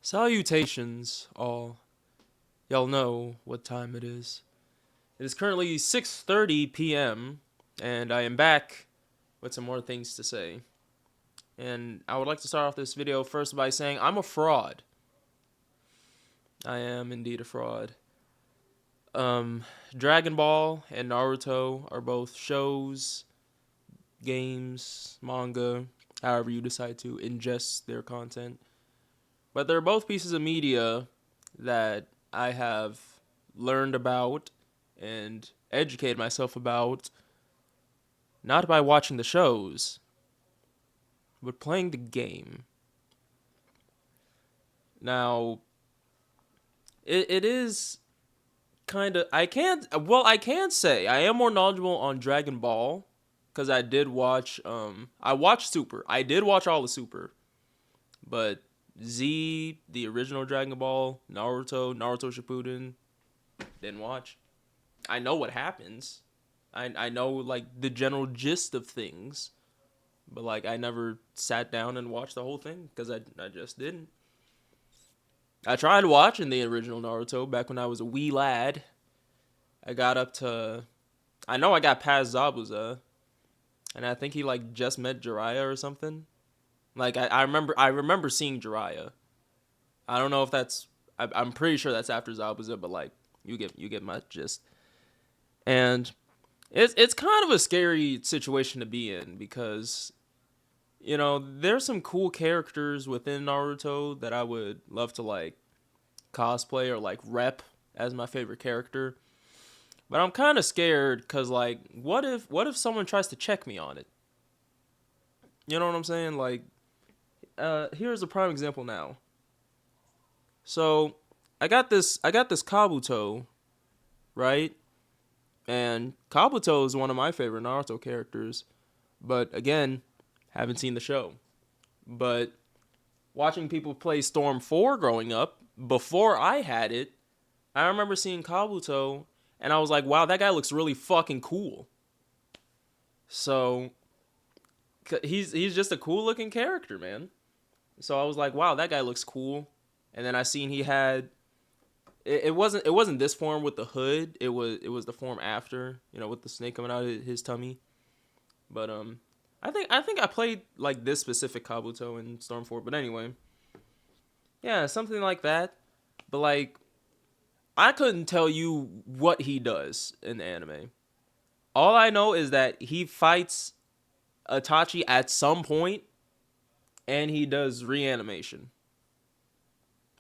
Salutations, all. Y'all know what time it is. It is currently 6:30 p.m., and I am back with some more things to say. And I would like to start off this video first by saying I'm a fraud. I am indeed a fraud. Um, Dragon Ball and Naruto are both shows, games, manga, however you decide to ingest their content. But they're both pieces of media that I have learned about and educated myself about, not by watching the shows, but playing the game. Now, it is kind of, I can say I am more knowledgeable on Dragon Ball because I did watch, I watched Super. I did watch all the Super, but Z, the original Dragon Ball, Naruto Shippuden, didn't watch. I know what happens. I know like the general gist of things, but like I never sat down and watched the whole thing because I just didn't. I tried watching the original Naruto back when I was a wee lad. I got up to, I know I got past Zabuza, and I think he like just met Jiraiya or something. Like I remember seeing Jiraiya. I don't know if that's, I'm pretty sure that's after Zabuza, but like you get my gist. And it's kind of a scary situation to be in because there's some cool characters within Naruto that I would love to like cosplay or like rep as my favorite character. But I'm kind of scared cuz like what if someone tries to check me on it? You know what I'm saying? Like here's a prime example now. So, I got this Kabuto, right? And Kabuto is one of my favorite Naruto characters, but again, haven't seen the show. But watching people play Storm 4 growing up, before I had it, I remember seeing Kabuto and I was like, wow, that guy looks really fucking cool. So he's just a cool looking character, man. So I was like, wow, that guy looks cool. And then I seen he had it wasn't this form with the hood. It was the form after, with the snake coming out of his tummy. But I think I played like this specific Kabuto in Storm 4, but anyway. Yeah, something like that. But like I couldn't tell you what he does in the anime. All I know is that he fights Itachi at some point and he does reanimation.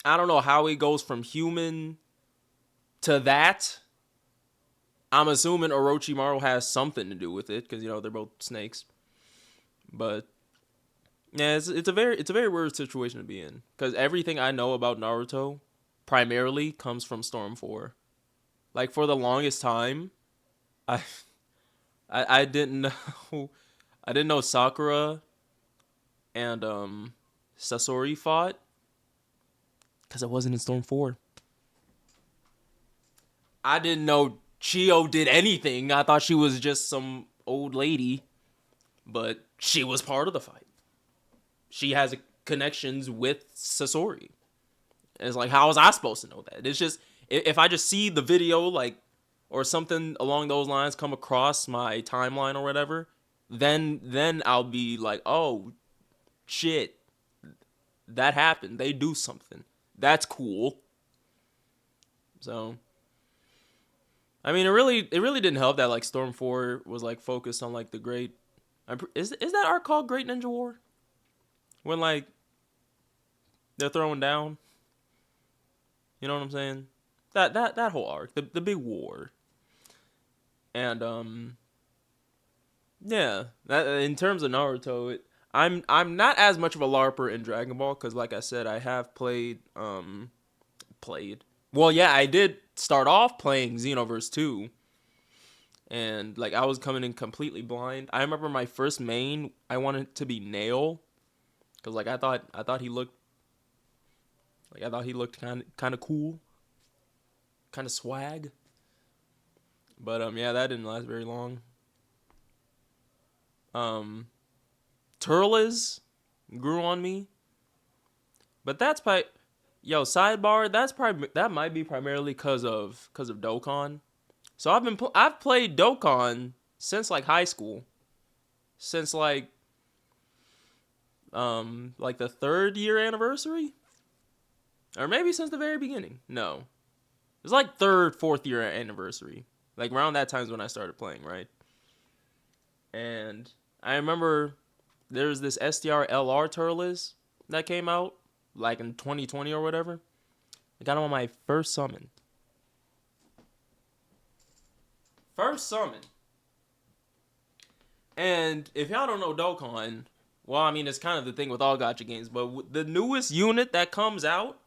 I don't know how he goes from human to that. I'm assuming Orochimaru has something to do with it because they're both snakes. But yeah, it's a very weird situation to be in because everything I know about Naruto primarily comes from Storm 4. Like for the longest time, I I didn't know I didn't know Sakura and Sasori fought because it wasn't in Storm 4. I didn't know Chio did anything. I thought she was just some old lady, but she was part of the fight. She has connections with Sasori. And it's like, how was I supposed to know that? It's just if I just see the video like or something along those lines come across my timeline or whatever, then I'll be like, oh shit, that happened. They do something. That's cool. So I mean, it really didn't help that like Storm 4 was like focused on like the great. Is that arc called Great Ninja War? When like they're throwing down, you know what I'm saying? That whole arc, the big war, and yeah. That in terms of Naruto, I'm not as much of a larper in Dragon Ball because like I said, I have played. Well, yeah, I did start off playing Xenoverse 2, and like I was coming in completely blind. I remember my first main, I wanted to be Nail because like I thought he looked kind of cool, kind of swag. But yeah, that didn't last very long. Um, Turles grew on me, but that's by Yo, sidebar. That might be primarily cause of Dokkan. So I've played Dokkan since like high school, since like the 3rd year anniversary, or maybe since the very beginning. No, it's like 3rd, 4th year anniversary. Like around that time's when I started playing, right? And I remember there's this STR LR Turles that came out like in 2020 or whatever. I got him on my first summon. First summon. And if y'all don't know Dokkan, well, I mean, it's kind of the thing with all gacha games, but the newest unit that comes out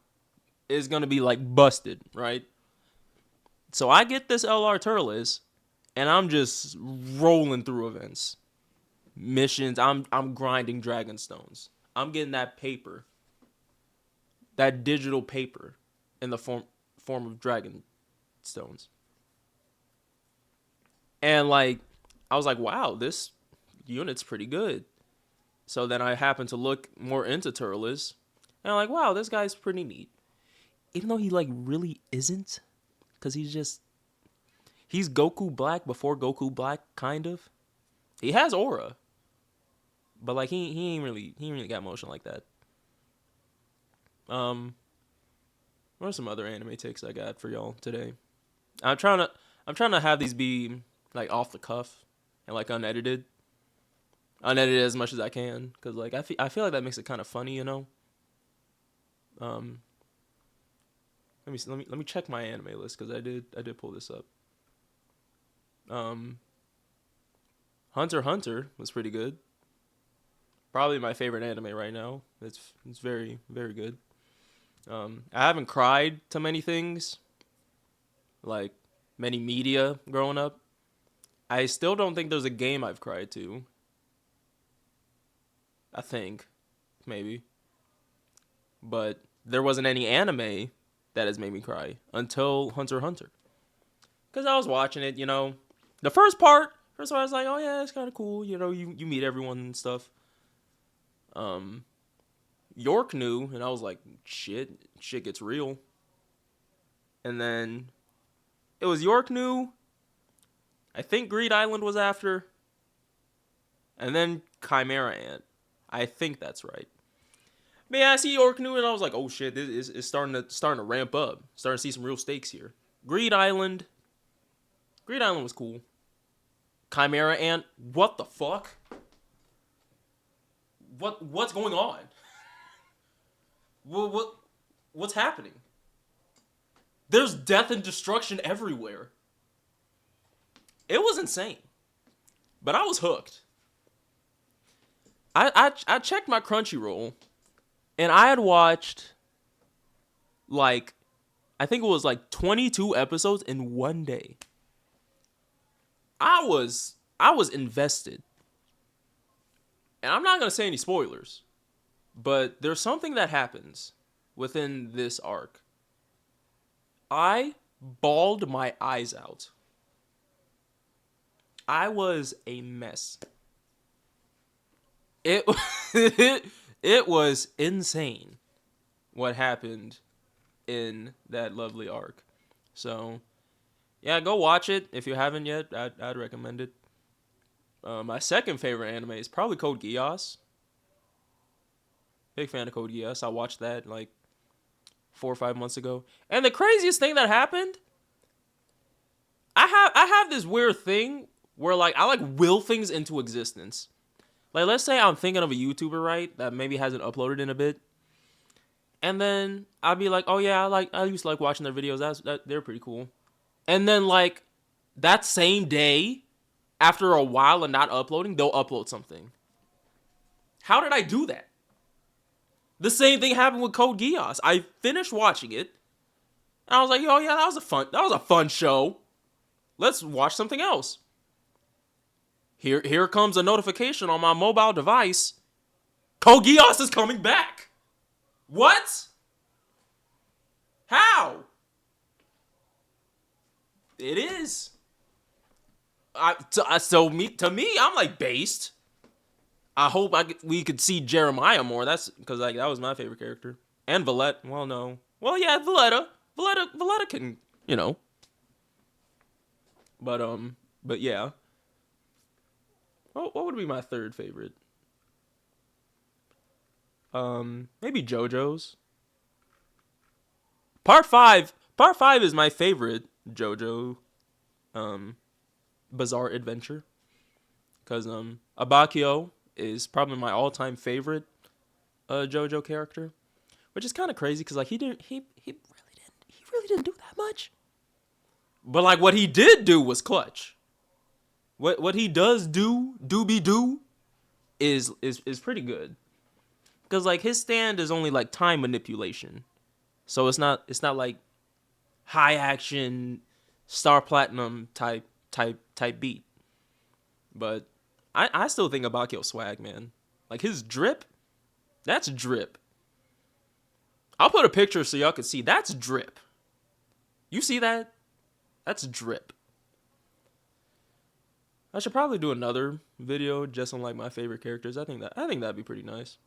is going to be like busted, right? So I get this LR Turles, and I'm just rolling through events, missions. I'm grinding Dragon Stones. I'm getting that paper, that digital paper, in the form of Dragon Stones. And like, I was like, wow, this unit's pretty good. So then I happened to look more into Turles, and I'm like, wow, this guy's pretty neat. Even though he like really isn't, because he's Goku Black before Goku Black, kind of. He has aura, but like he ain't really got motion like that. What are some other anime takes I got for y'all today? I'm trying to have these be like off the cuff and like unedited as much as I can, because like I feel like that makes it kind of funny, you know. Um, let me check my anime list, because I did pull this up. Um, Hunter x Hunter was pretty good. Probably my favorite anime right now. It's very very good. I haven't cried to many things, like many media growing up. I still don't think there's a game I've cried to. I think, maybe. But there wasn't any anime that has made me cry until Hunter x Hunter. Because I was watching it, you know. The first part I was like, oh yeah, it's kind of cool. You know, you meet everyone and stuff. York knew, and I was like, shit gets real. And then it was York knew. I think Greed Island was after. And then Chimera Ant. I think that's right. But yeah, I see York knew, and I was like, oh shit, this is starting to ramp up. Starting to see some real stakes here. Greed Island was cool. Chimera Ant, what the fuck? What's going on? What's happening? There's death and destruction everywhere. It was insane. But I was hooked. I checked my Crunchyroll, and I had watched like, I think it was like 22 episodes in one day. I was invested. And I'm not going to say any spoilers, but there's something that happens within this arc. I bawled my eyes out. I was a mess. It it was insane what happened in that lovely arc. So, yeah, go watch it if you haven't yet. I'd recommend it. My second favorite anime is probably Code Geass. Big fan of Code Geass. I watched that like 4 or 5 months ago. And the craziest thing that happened, I have this weird thing where like I like will things into existence. Like, let's say I'm thinking of a YouTuber, right, that maybe hasn't uploaded in a bit, and then I'll be like, oh yeah, I used to like watching their videos. They're pretty cool. And then like that same day, after a while of not uploading, they'll upload something. How did I do that? The same thing happened with Code Geass. I finished watching it, and I was like, oh yeah, that was a fun show. Let's watch something else. Here comes a notification on my mobile device. Code Geass is coming back. What? How? It is. To me, I'm like based. I hope we could see Jeremiah more. That's because like that was my favorite character. And Valette. Well, no, Well, yeah, Valletta can, you know. But but yeah. What would be my third favorite? Maybe JoJo's. Part 5 is my favorite JoJo um Bizarre Adventure, cuz Abakio is probably my all-time favorite JoJo character, which is kind of crazy cuz like he really didn't do that much. But like what he did do was clutch. What he does do is pretty good. Cuz like his stand is only like time manipulation. So it's not like high action star platinum type beat. But I still think Abakio swag, man. Like his drip, that's drip. I'll put a picture so y'all can see. That's drip. You see that? That's drip. I should probably do another video just on like my favorite characters. I think that'd be pretty nice.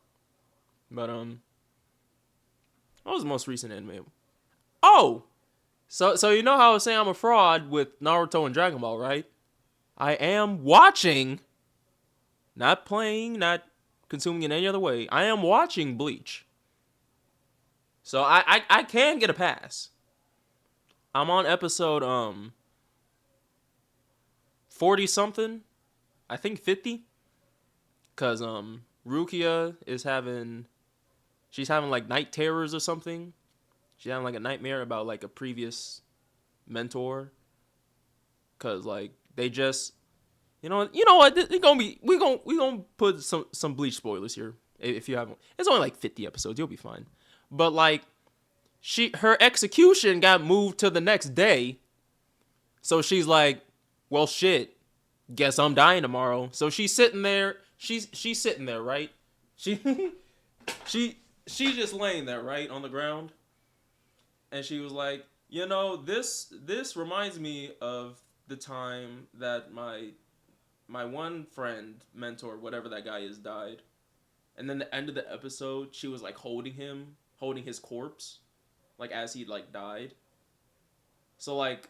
But what was the most recent anime? Oh, so you know how I was saying I'm a fraud with Naruto and Dragon Ball, right? I am watching, not playing, not consuming in any other way. I am watching Bleach. So I can get a pass. I'm on episode 40 something. I think 50. Cause Rukia is having she's having like night terrors or something. She's having like a nightmare about like a previous mentor. Cause like they just you know what? We gonna put some Bleach spoilers here. If you haven't, it's only like 50 episodes. You'll be fine. But like her execution got moved to the next day, so she's like, well, shit. Guess I'm dying tomorrow. So she's sitting there. She's sitting there, right? She she she's just laying there, right, on the ground, and she was like, this reminds me of the time that my one friend, mentor, whatever that guy is, died. And then the end of the episode, she was like holding his corpse, like as he like died. So like,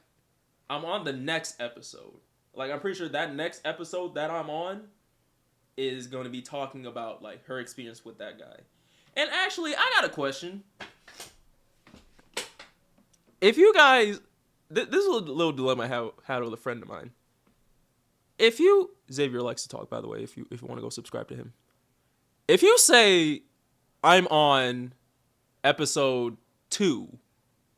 I'm on the next episode. Like I'm pretty sure that next episode that I'm on is going to be talking about like her experience with that guy. And actually, I got a question. If you guys, this is a little dilemma I had with a friend of mine. If you, Xavier likes to talk, by the way, if you want to go subscribe to him. If you say I'm on episode 2,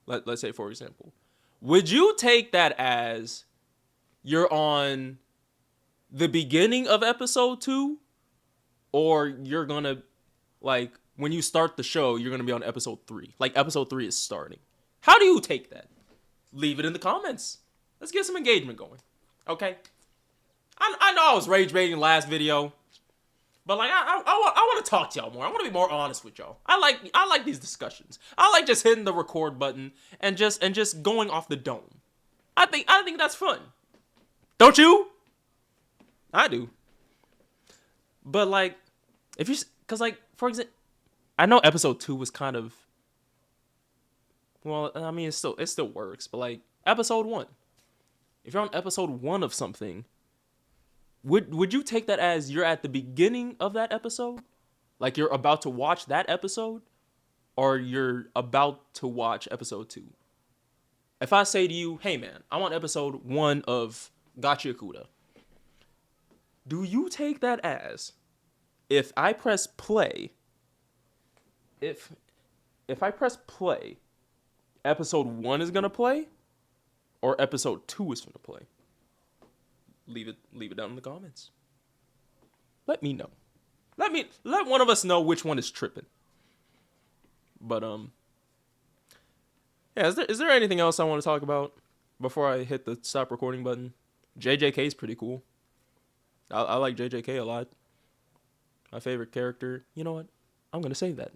let's say for example, would you take that as you're on the beginning of episode 2, or you're gonna, like, when you start the show, you're gonna be on episode 3? Like episode 3 is starting. How do you take that? Leave it in the comments. Let's get some engagement going. Okay? I know I was rage baiting last video, but like I want to talk to y'all more. I want to be more honest with y'all. I like these discussions. I like just hitting the record button and just going off the dome. I think that's fun. Don't you? I do. But like, if you, cause like for example, I know episode 2 was kind of, well, I mean it still works, but like episode 1, if you're on episode 1 of something, would you take that as you're at the beginning of that episode, like you're about to watch that episode, or you're about to watch episode 2? If I say to you, hey man, I want episode 1 of Gachiakuda, do you take that as if I press play, if I press play, episode 1 is gonna play, or episode 2 is gonna play? Leave it down in the comments. Let me know. Let one of us know which one is tripping. But yeah, is there anything else I want to talk about before I hit the stop recording button? JJK is pretty cool. I like JJK a lot. My favorite character. You know what? I'm gonna save that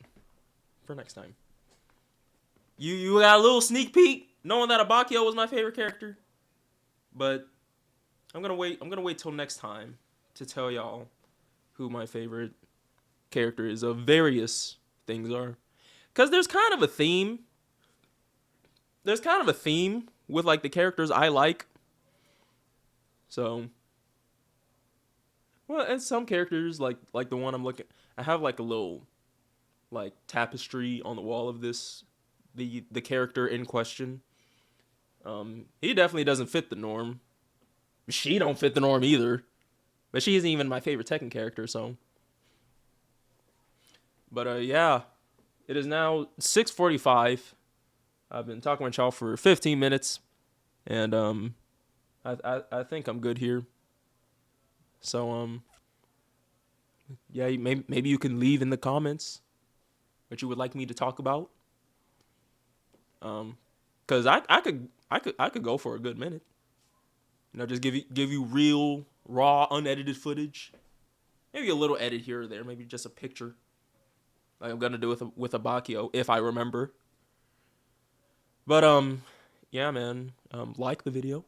for next time. You got a little sneak peek knowing that Abakio was my favorite character, but I'm gonna wait till next time to tell y'all who my favorite characters of various things are, because there's kind of a theme there's kind of a theme with like the characters I like. So, well, and some characters like the one I'm looking, I have like a little like tapestry on the wall of this the character in question. He definitely doesn't fit the norm. She don't fit the norm either. But she isn't even my favorite Tekken character, so. But yeah, it is now 6:45. I've been talking with y'all for 15 minutes, and I think I'm good here. So yeah, maybe you can leave in the comments what you would like me to talk about. Cause I could go for a good minute. You know, just give you real raw unedited footage. Maybe a little edit here or there. Maybe just a picture. Like I'm gonna do with a Bakio if I remember. But yeah, man. Like the video,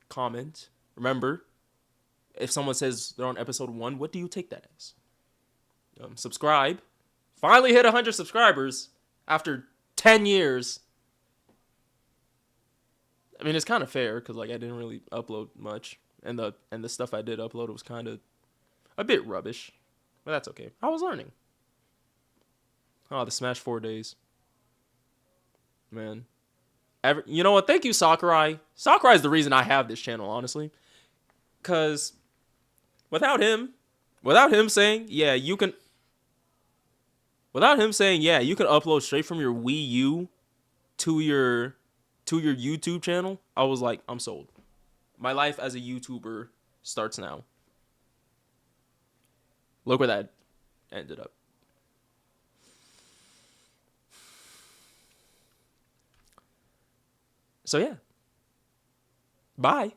comment. Remember, if someone says they're on episode 1, what do you take that as? Subscribe. Finally hit 100 subscribers after 10 years. I mean, it's kind of fair because like I didn't really upload much, and the stuff I did upload was kind of a bit rubbish, but that's okay. I was learning. Oh, the Smash 4 days, man. You know what? Thank you, Sakurai. Sakurai is the reason I have this channel, honestly, because without him saying yeah, you can. Without him saying yeah, you can upload straight from your Wii U to your YouTube channel, I was like, I'm sold. My life as a YouTuber starts now. Look where that ended up. So yeah. Bye.